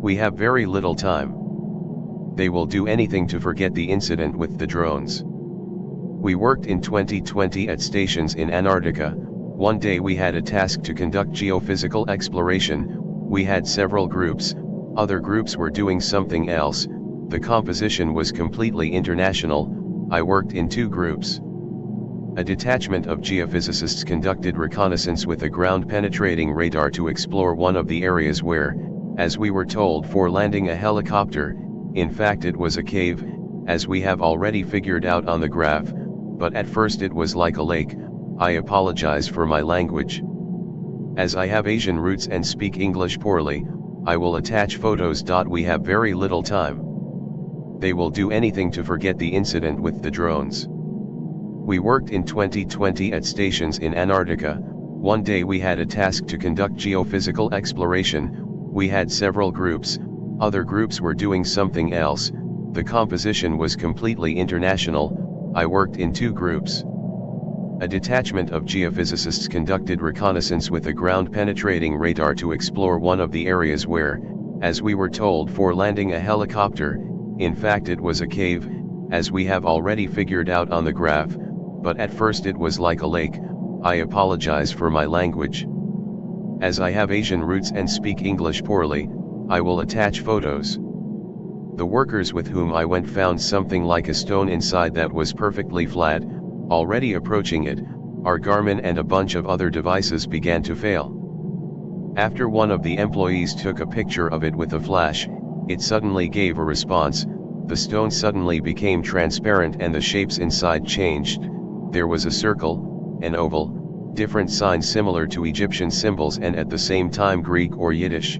We have very little time. They will do anything to forget the incident with the drones. We worked in 2020 at stations in Antarctica. One day we had a task to conduct geophysical exploration. We had several groups, other groups were doing something else. The composition was completely international. I worked in 2 groups. A detachment of geophysicists conducted reconnaissance with a ground-penetrating radar to explore one of the areas where, as we were told, for landing a helicopter. In fact it was a cave, as we have already figured out on the graph, but at first it was like a lake. I apologize for my language. As I have Asian roots and speak English poorly, I will attach photos. We have very little time. They will do anything to forget the incident with the drones. We worked in 2020 at stations in Antarctica. One day we had a task to conduct geophysical exploration. We had several groups, other groups were doing something else. The composition was completely international. I worked in 2 groups. A detachment of geophysicists conducted reconnaissance with a ground-penetrating radar to explore one of the areas where, as we were told, for landing a helicopter. In fact it was a cave, as we have already figured out on the graph, but at first it was like a lake. I apologize for my language. As I have Asian roots and speak English poorly, I will attach photos. The workers with whom I went found something like a stone inside that was perfectly flat. Already approaching it, our Garmin and a bunch of other devices began to fail. After one of the employees took a picture of it with a flash, it suddenly gave a response. The stone suddenly became transparent and the shapes inside changed. There was a circle, an oval, different signs similar to Egyptian symbols and at the same time Greek or Yiddish.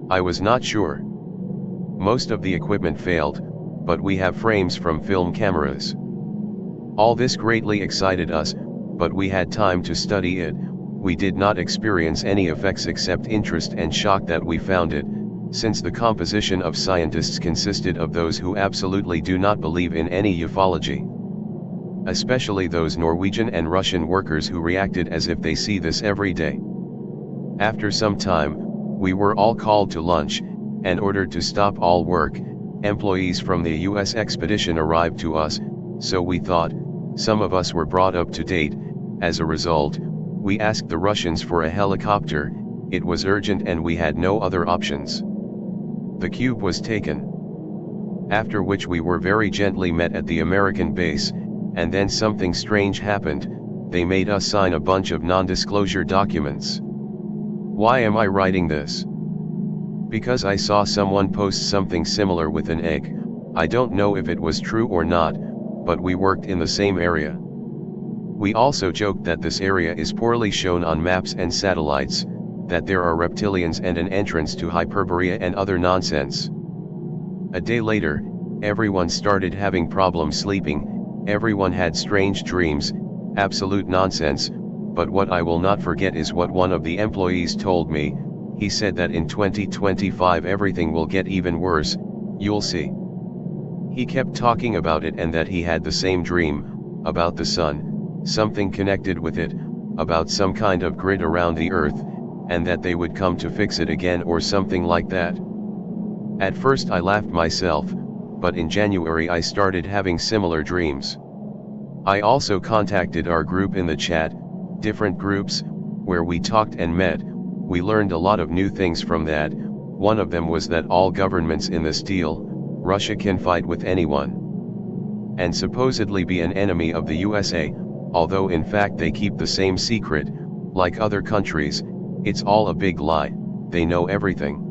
I was not sure. Most of the equipment failed, but we have frames from film cameras. All this greatly excited us, but we had time to study it. We did not experience any effects except interest and shock that we found it, since the composition of scientists consisted of those who absolutely do not believe in any ufology. Especially those Norwegian and Russian workers who reacted as if they see this every day. After some time, we were all called to lunch, and ordered to stop all work. Employees from the US expedition arrived to us, so we thought, some of us were brought up to date. As a result, we asked the Russians for a helicopter. It was urgent and we had no other options. The cube was taken. After which we were very gently met at the American base, and then something strange happened. They made us sign a bunch of non-disclosure documents. Why am I writing this? Because I saw someone post something similar with an egg. I don't know if it was true or not, but we worked in the same area. We also joked that this area is poorly shown on maps and satellites, that there are reptilians and an entrance to Hyperborea and other nonsense. A day later, everyone started having problems sleeping. Everyone had strange dreams, absolute nonsense, but what I will not forget is what one of the employees told me. He said that in 2025 everything will get even worse, you'll see. He kept talking about it and that he had the same dream, about the sun, something connected with it, about some kind of grid around the earth, and that they would come to fix it again or something like that. At first I laughed myself, but in January I started having similar dreams. I also contacted our group in the chat, different groups, where we talked and met. We learned a lot of new things from that. One of them was that all governments in this deal, Russia can fight with anyone, and supposedly be an enemy of the USA, although in fact they keep the same secret, like other countries. It's all a big lie, they know everything.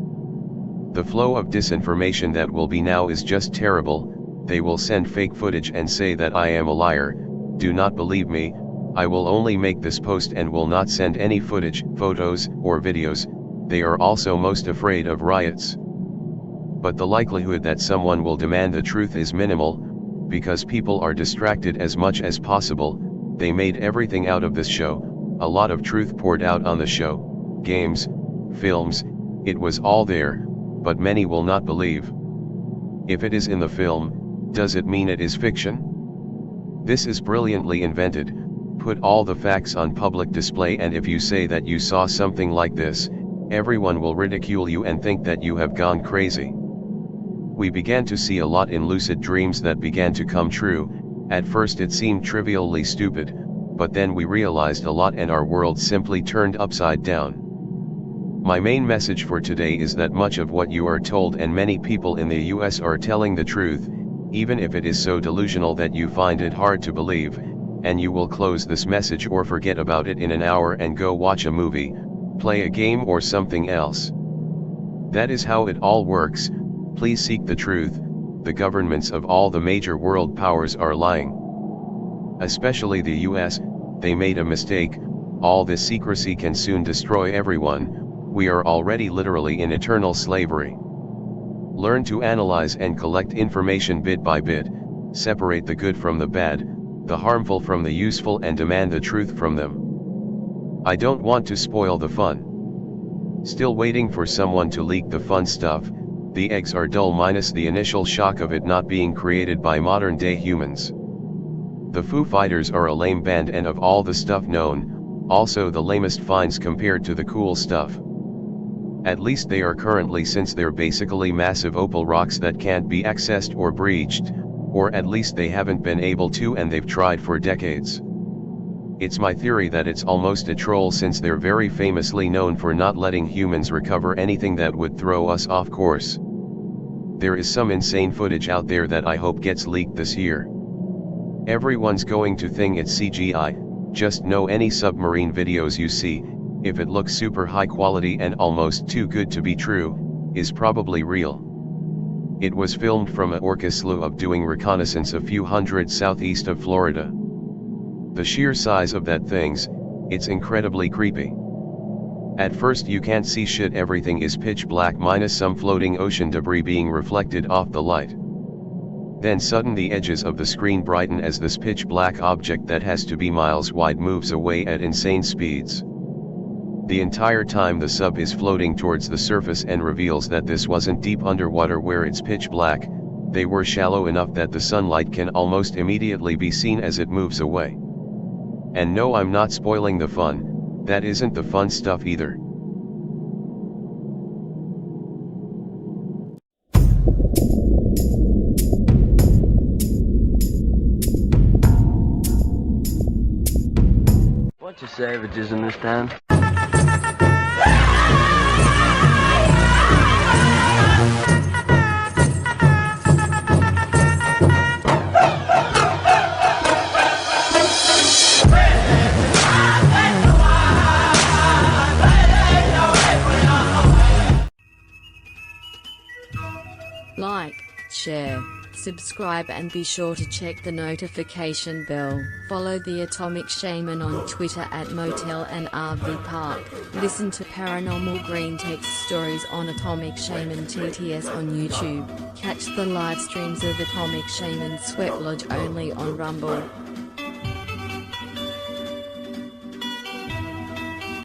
The flow of disinformation that will be now is just terrible. They will send fake footage and say that I am a liar. Do not believe me. I will only make this post and will not send any footage, photos, or videos. They are also most afraid of riots. But the likelihood that someone will demand the truth is minimal, because people are distracted as much as possible. They made everything out of this show, a lot of truth poured out on the show, games, films, it was all there, but many will not believe. If it is in the film, does it mean it is fiction? This is brilliantly invented. Put all the facts on public display, and if you say that you saw something like this, Everyone will ridicule you and think that you have gone crazy. We began to see a lot in lucid dreams that began to come true. At first it seemed trivially stupid, but then we realized a lot and our world simply turned upside down. My main message for today is that much of what you are told and many people in the US are telling the truth, even if it is so delusional that you find it hard to believe, and you will close this message or forget about it in an hour and go watch a movie, play a game or something else. That is how it all works. Please seek the truth. The governments of all the major world powers are lying. Especially the US, they made a mistake. All this secrecy can soon destroy everyone. We are already literally in eternal slavery. Learn to analyze and collect information bit by bit, separate the good from the bad, the harmful from the useful and demand the truth from them. I don't want to spoil the fun. Still waiting for someone to leak the fun stuff. The eggs are dull minus the initial shock of it not being created by modern day humans. The Foo Fighters are a lame band and of all the stuff known, also the lamest finds compared to the cool stuff. At least they are currently, since they're basically massive opal rocks that can't be accessed or breached, or at least they haven't been able to and they've tried for decades. It's my theory that it's almost a troll since they're very famously known for not letting humans recover anything that would throw us off course. There is some insane footage out there that I hope gets leaked this year. Everyone's going to think it's CGI, just know any submarine videos you see, if it looks super high quality and almost too good to be true, is probably real. It was filmed from a orca slough of doing reconnaissance a few hundred southeast of Florida. The sheer size of that things, it's incredibly creepy. At first you can't see shit, everything is pitch black minus some floating ocean debris being reflected off the light. Then sudden the edges of the screen brighten as this pitch black object that has to be miles wide moves away at insane speeds. The entire time the sub is floating towards the surface and reveals that this wasn't deep underwater where it's pitch black, they were shallow enough that the sunlight can almost immediately be seen as it moves away. And no, I'm not spoiling the fun, that isn't the fun stuff either. Bunch of savages in this town. Like, share, subscribe and be sure to check the notification bell. Follow the Atomic Shaman on Twitter at Motel and RV Park. Listen to Paranormal Green Text Stories on Atomic Shaman TTS on YouTube. Catch the live streams of Atomic Shaman Sweat Lodge only on Rumble.